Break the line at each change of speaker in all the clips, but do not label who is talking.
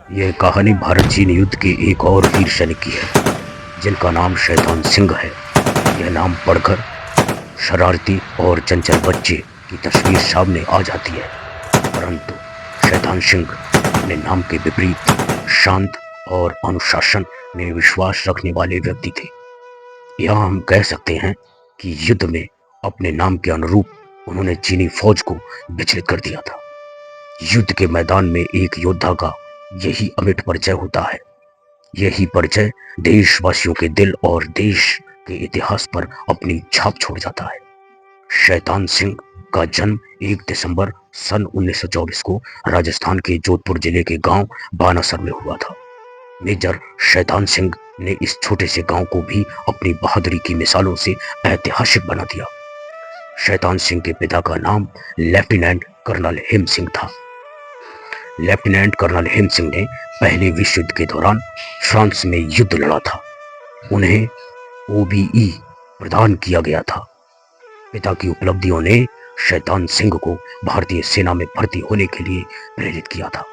यह कहानी भारत चीन युद्ध के एक और वीर सैनिक की है जिनका नाम शैतान सिंह है। यह नाम पढ़कर शरारती और चंचल बच्चे की तस्वीर सामने आ जाती है, परंतु शैतान सिंह अपने नाम के विपरीत शांत और अनुशासन में विश्वास रखने वाले व्यक्ति थे। यहाँ हम कह सकते हैं कि युद्ध में अपने नाम के अनुरूप उन्होंने चीनी फौज को विचलित कर दिया था। युद्ध के मैदान में एक योद्धा का यही अमिट परिचय होता है। यही परिचय देशवासियों के दिल और देश के इतिहास पर अपनी छाप छोड़ जाता है। शैतान सिंह का जन्म 1 दिसंबर सन 1924 को राजस्थान के जोधपुर जिले के गांव बानासर में हुआ था। मेजर शैतान सिंह ने इस छोटे से गांव को भी अपनी बहादुरी की मिसालों से ऐतिहासिक बना दिया। शैतान सिंह के पिता का नाम लेफ्टिनेंट कर्नल हेम सिंह था। लेफ्टिनेंट कर्नल हेम सिंह ने पहले विश्व युद्ध के दौरान फ्रांस में युद्ध लड़ा था। उन्हें OBE प्रदान किया गया था। पिता की उपलब्धियों ने शैतान सिंह को भारतीय सेना में भर्ती होने के लिए प्रेरित किया था।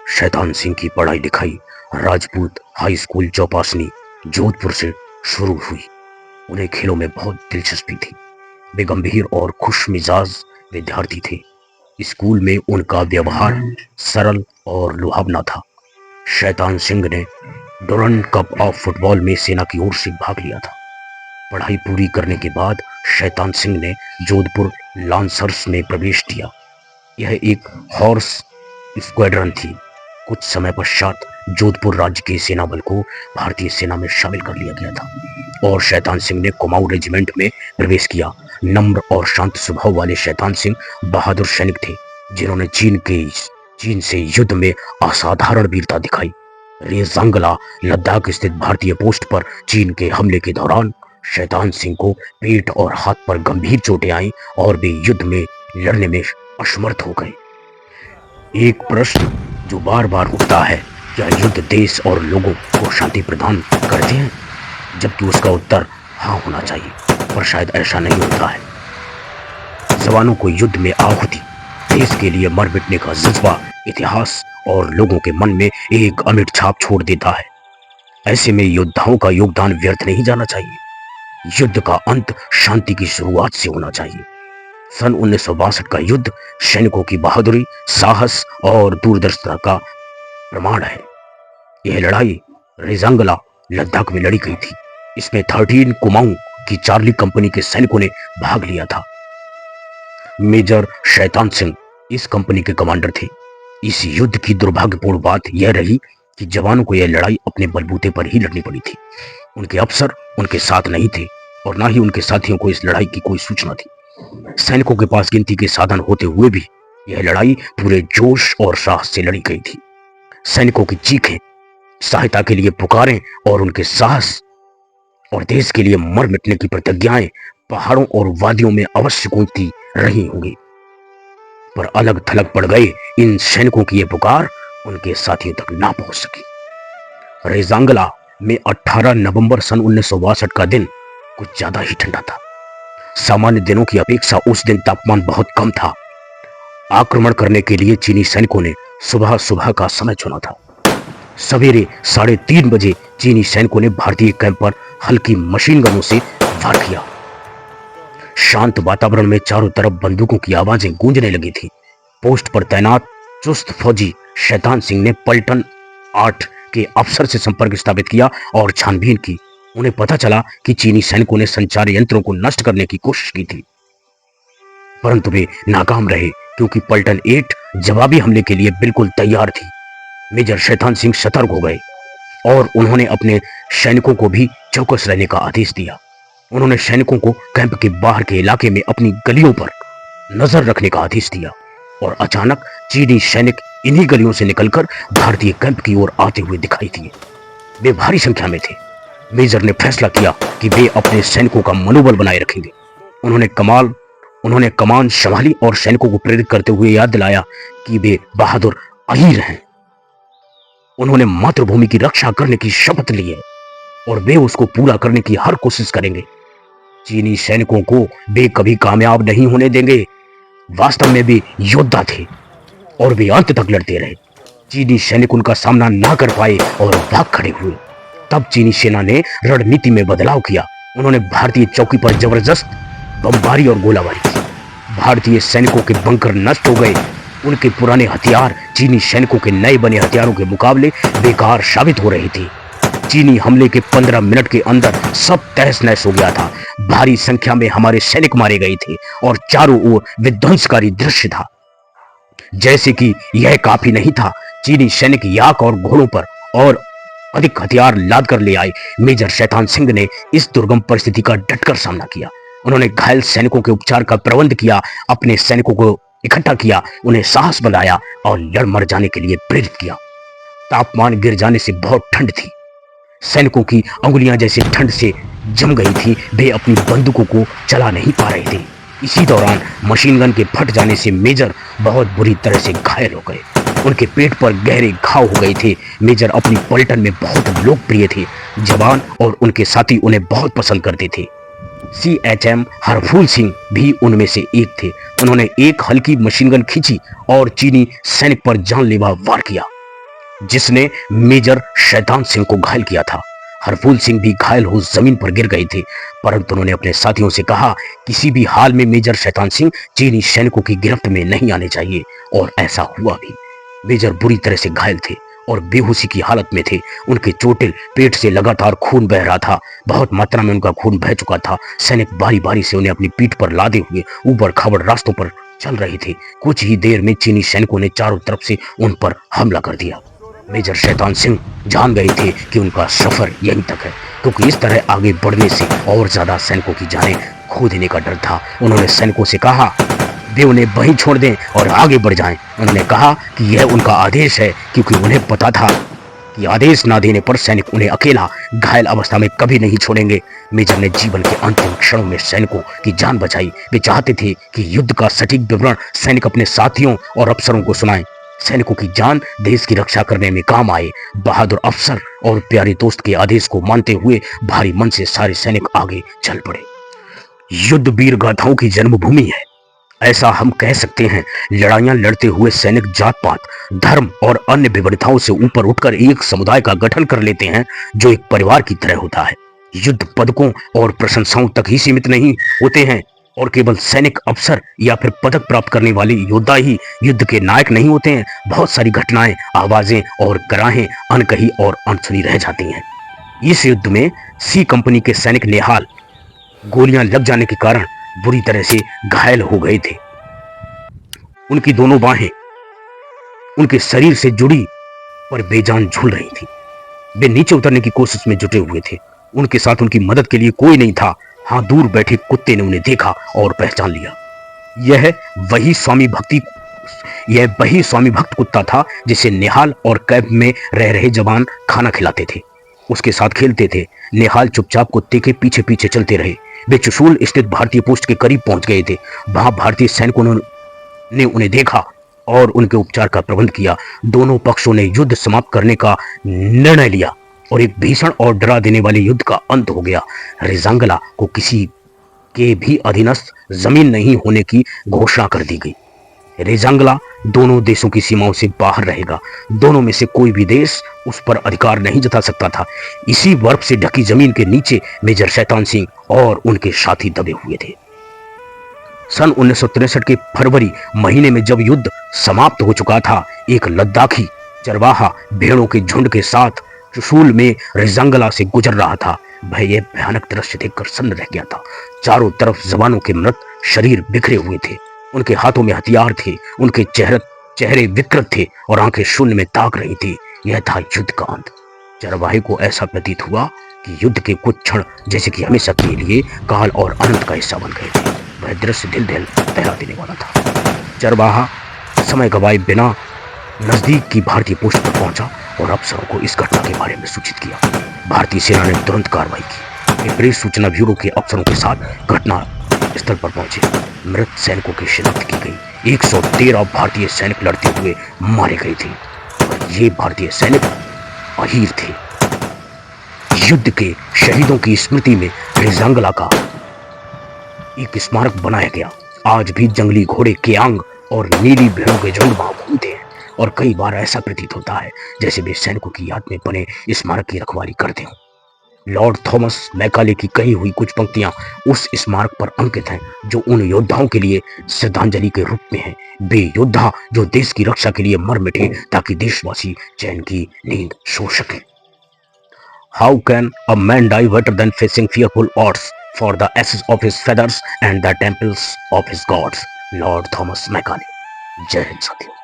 शैतान सिंह की पढ़ाई लिखाई राजपूत हाई स्कूल चौपासनी जोधपुर से शुरू हुई। उन्हें खेलों में बहुत दिलचस्पी थी। वे गंभीर और खुश मिजाज विद्यार्थी थे। स्कूल में उनका व्यवहार सरल और लुभावना था। शैतान सिंह ने डुरंड कप ऑफ फुटबॉल में सेना की ओर से भाग लिया था। पढ़ाई पूरी करने के बाद शैतान सिंह ने जोधपुर लांसर्स में प्रवेश किया। यह एक हॉर्स स्क्वाड्रन थी। कुछ समय पश्चात जोधपुर राज्य के सेना बल को भारतीय सेना में शामिल कर लिया गया था और शैतान सिंह ने कुमाऊं रेजिमेंट में प्रवेश किया। नम्र और शांत स्वभाव वाले शैतान सिंह बहादुर सैनिक थे जिन्होंने चीन से युद्ध में असाधारण वीरता दिखाई। रेजांगला लद्दाख स्थित भारतीय पोस्ट पर चीन के हमले के दौरान शैतान सिंह को पेट और हाथ पर गंभीर चोटें आईं और वे युद्ध में लड़ने में असमर्थ हो गए। एक प्रश्न जो बार बार उठता है, क्या युद्ध देश और लोगों को शांति प्रदान करते हैं? जबकि उसका उत्तर हाँ होना चाहिए, पर शायद ऐसा नहीं होता है। जवानों को युद्ध में आहुति, देश के लिए मर मिटने का जज्बा इतिहास और लोगों के मन में एक अमिट छाप छोड़ देता है। ऐसे में योद्धाओं का योगदान व्यर्थ नहीं जाना चाहिए। युद्ध का अंत शांति की शुरुआत से होना चाहिए। सन 1962 का युद्ध सैनिकों की बहादुरी, साहस और दूरदर्शिता का प्रमाण है। यह लड़ाई रेजांगला लद्दाख में लड़ी गई थी। इसमें 13 कुमाऊं की चार्ली कंपनी के सैनिकों ने भाग लिया था। मेजर शैतान सिंह इस कंपनी के कमांडर थे। इस युद्ध की दुर्भाग्यपूर्ण बात यह रही कि जवानों को यह लड़ाई अपने बलबूते पर ही लड़नी पड़ी थी। उनके अफसर उनके साथ नहीं थे और ना ही उनके साथियों को इस लड़ाई की कोई सूचना थी। सैनिकों के पास गिनती के साधन होते हुए भी यह लड़ाई पूरे जोश और साहस से लड़ी गई थी। सैनिकों की चीखें, सहायता के लिए पुकारें और उनके साहस और देश के लिए मर मिटने की प्रतिज्ञाएं पहाड़ों और वादियों में अवश्य गूंजती रही होंगी, पर अलग थलग पड़ गए इन सैनिकों की यह पुकार उनके साथियों तक ना पहुंच सकी। रेजांगला में 18 नवंबर सन 1962 का दिन कुछ ज्यादा ही ठंडा था। सामान्य दिनों की अपेक्षा उस दिन तापमान बहुत कम था। आक्रमण करने के लिए चीनी सैनिकों ने सुबह सुबह का समय चुना था। सवेरे 3:30 बजे चीनी सैनिकों ने भारतीय कैंप पर हल्की मशीन गनों से वार किया। शांत वातावरण में चारों तरफ बंदूकों की आवाजें गूंजने लगी थी। पोस्ट पर तैनात चुस्त फौजी शैतान सिंह ने पलटन 8 के अफसर से संपर्क स्थापित किया और छानबीन की। उन्हें पता चला कि चीनी सैनिकों ने संचार यंत्रों को नष्ट करने की कोशिश की थी, परंतु वे नाकाम रहे क्योंकि पलटन 8 जवाबी हमले के लिए बिल्कुल तैयार थी। मेजर शैतान सिंह सतर्क हो गए और उन्होंने अपने सैनिकों को भी चौकस रहने का आदेश दिया। उन्होंने सैनिकों को कैंप के बाहर के इलाके में अपनी गलियों पर नजर रखने का आदेश दिया और अचानक चीनी सैनिक इन्हीं गलियों से निकलकर भारतीय कैंप की ओर आते हुए दिखाई दिए। वे भारी संख्या में थे। मेजर ने फैसला किया कि वे अपने सैनिकों का मनोबल बनाए रखेंगे। उन्होंने कमान संभाली और सैनिकों को प्रेरित करते हुए याद दिलाया कि वे बहादुर अहीर हैं। उन्होंने मातृभूमि की रक्षा करने की शपथ ली है और वे उसको पूरा करने की हर कोशिश करेंगे। चीनी सैनिकों को वे कभी कामयाब नहीं होने देंगे। वास्तव में वे योद्धा थे और वे अंत तक लड़ते रहे। चीनी सैनिक उनका सामना ना कर पाए और भाग खड़े हुए। तब चीनी सेना ने रणनीति में बदलाव किया। उन्होंने भारतीय चौकी पर जबरदस्त बमबारी और गोलाबारी की। भारतीय सैनिकों के बंकर नष्ट हो गए। उनके पुराने हथियार चीनी सैनिकों के नए बने हथियारों के मुकाबले बेकार साबित हो रहे थे। चीनी हमले के 15 मिनट के अंदर सब तहस नहस हो गया था। भारी संख्या में हमारे सैनिक मारे गए थे और चारों ओर विध्वंसकारी दृश्य था। जैसे कि यह काफी नहीं था, चीनी सैनिक याक और घोड़ों पर और अधिक हथियार लाद कर ले आए। मेजर शैतान सिंह ने इस दुर्गम परिस्थिति का डटकर सामना किया। उन्होंने घायल सैनिकों के उपचार का प्रबंध किया, अपने सैनिकों को इकट्ठा किया, उन्हें साहस बनाया और लड़ मर जाने के लिए प्रेरित किया। तापमान गिर जाने से बहुत ठंड थी। सैनिकों की अंगुलियां जैसे ठंड से जम गई थी। वे अपनी बंदूकों को चला नहीं पा रहे थे। इसी दौरान मशीन गन के फट जाने से मेजर बहुत बुरी तरह से घायल हो गए। उनके पेट पर गहरे घाव हो गए थे। मेजर अपनी पलटन में बहुत लोकप्रिय थे। जवान और उनके साथी उन्हें बहुत पसंद करते थे। CHM हरफूल सिंह भी उनमें से एक थे। उन्होंने एक हल्की मशीन गन खींची और चीनी सैनिक पर जानलेवा वार किया, जिसने मेजर शैतान सिंह को घायल किया था। हरफूल सिंह भी घायल हो जमीन पर गिर गए थे, परंतु उन्होंने अपने साथियों से कहा किसी भी हाल में मेजर शैतान सिंह चीनी सैनिकों की गिरफ्त में नहीं आने चाहिए, और ऐसा हुआ भी। मेजर बुरी तरह से घायल थे और बेहोशी की हालत में थे। उनके चोटिल पेट से लगातार खून बह रहा था। बहुत मात्रा में उनका खून बह चुका था। सैनिक बारी बारी से उन्हें अपनी पीठ पर लादे हुए ऊबड़ खाबड़ रास्तों पर चल रहे थे। कुछ ही देर में चीनी सैनिकों ने चारों तरफ से उन पर हमला कर दिया। मेजर शैतान सिंह जान गए थे कि उनका सफर यहीं तक है, क्योंकि इस तरह आगे बढ़ने से और ज्यादा सैनिकों की जानें खो देने का डर था। उन्होंने सैनिकों से कहा वे उन्हें वहीं छोड़ दें और आगे बढ़ जाएं। उन्होंने कहा कि यह उनका आदेश है, क्योंकि उन्हें पता था कि आदेश ना देने पर सैनिक उन्हें अकेला घायल अवस्था में कभी नहीं छोड़ेंगे। मेजर ने जीवन के अंतिम क्षणों में सैनिकों की जान बचाई। वे चाहते थे कि युद्ध का सटीक विवरण सैनिक अपने साथियों और अफसरों को सुनाएं। सैनिकों की जान देश की रक्षा करने में काम आए। बहादुर अफसर और प्यारे दोस्त के आदेश को मानते हुए भारी मन से सारे सैनिक आगे चल पड़े। युद्ध वीर गाथाओं की जन्मभूमि है, ऐसा हम कह सकते हैं। लड़ाइयां लड़ते हुए सैनिक जात पात, धर्म और अन्य विविधताओं से ऊपर उठकर एक समुदाय का गठन कर लेते हैं, जो एक परिवार की तरह होता है। युद्ध पदकों और प्रशंसाओं तक ही सीमित नहीं होते हैं, और केवल सैनिक अफसर या फिर पदक प्राप्त करने वाले योद्धा ही युद्ध के नायक नहीं होते हैं। बहुत सारी घटनाएं, आवाजें और गराहें अनकही और अनसुनी रह जाती हैं। इस युद्ध में C कंपनी के सैनिक निहाल गोलियां लग जाने के कारण बुरी तरह से घायल हो गए थे। उनकी दोनों बाहें उनके शरीर से जुड़ी पर बेजान झूल रही थी। वे नीचे उतरने की कोशिश में जुटे हुए थे। उनके साथ उनकी मदद के लिए कोई नहीं था। हाँ, दूर बैठे कुत्ते ने उन्हें देखा और पहचान लिया। यह वही स्वामी भक्त कुत्ता था जिसे निहाल और कैंप में रह रहे जवान खाना खिलाते थे, उसके साथ खेलते थे। निहाल चुपचाप कुत्ते के पीछे पीछे चलते रहे। वे चुशूल स्थित भारतीय पोस्ट के करीब पहुंच गए थे। वहां भारतीय सैनिकों ने उन्हें देखा और उनके उपचार का प्रबंध किया। दोनों पक्षों ने युद्ध समाप्त करने का निर्णय लिया और एक भीषण और डरा देने वाले युद्ध का अंत हो गया। रेजांगला को किसी के भी अधीनस्थ जमीन नहीं होने की घोषणा कर दी गई। रेजांगला दोनों देशों की सीमाओं से बाहर रहेगा। दोनों में से कोई भी देश उस पर अधिकार नहीं जता सकता था। इसी बर्फ से ढकी जमीन के नीचे मेजर शैतान सिंह और उनके साथी दबे हुए थे। सन 1963 के फरवरी महीने में जब युद्ध समाप्त हो चुका था, एक लद्दाखी चरवाहा भेड़ों के झुंड के साथ चुशूल में रेजांगला से गुजर रहा था। वह यह भयानक दृश्य देखकर सन्न रह गया था। चारों तरफ जवानों के मृत शरीर बिखरे हुए थे। उनके हाथों में हथियार थे। उनके चेहरे विकृत थे और आंखें शून्य में ताक रही थी। यह था युद्ध का अंत। चरवाहे को ऐसा प्रतीत हुआ कि युद्ध के कुछ क्षण जैसे कि हमेशा के लिए काल और अनंत का हिस्सा बन गए थे। वह दृश्य दिल दहला देने वाला था। चरवाहा समय गवाए बिना नजदीक की भारतीय पोस्ट पर पहुंचा और अफसरों को इस घटना के बारे में सूचित किया। भारतीय सेना ने तुरंत कार्रवाई की। वे प्रेस सूचना ब्यूरो के अफसरों के साथ घटना स्थल पर पहुंचे। मृत सैनिकों की शिनाख्त की गई। 113 भारतीय सैनिक लड़ते हुए मारे गए थे और ये भारतीय सैनिक अहीर थे। युद्ध के शहीदों की स्मृति में रेजांगला का एक स्मारक बनाया गया। आज भी जंगली घोड़े केयांग और नीली भेड़ों के झुंड वहां घूमते हैं। और कई बार ऐसा प्रतीत होता है जैसे वे सैनिकों की याद में बने स्मारक की रखवाली करते हों। लॉर्ड थॉमस मैकाले की कही हुई कुछ पंक्तियां उस स्मारक पर अंकित हैं जो उन योद्धाओं के लिए श्रद्धांजलि के रूप में है। वे योद्धा जो देश की रक्षा के लिए मर मिटे ताकि देशवासी चैन की नींद सो सके। How can a man die better than facing fearful odds for the ashes of his feathers and the temples of his gods? Lord Thomas Macaulay. जय हिंद साथियों।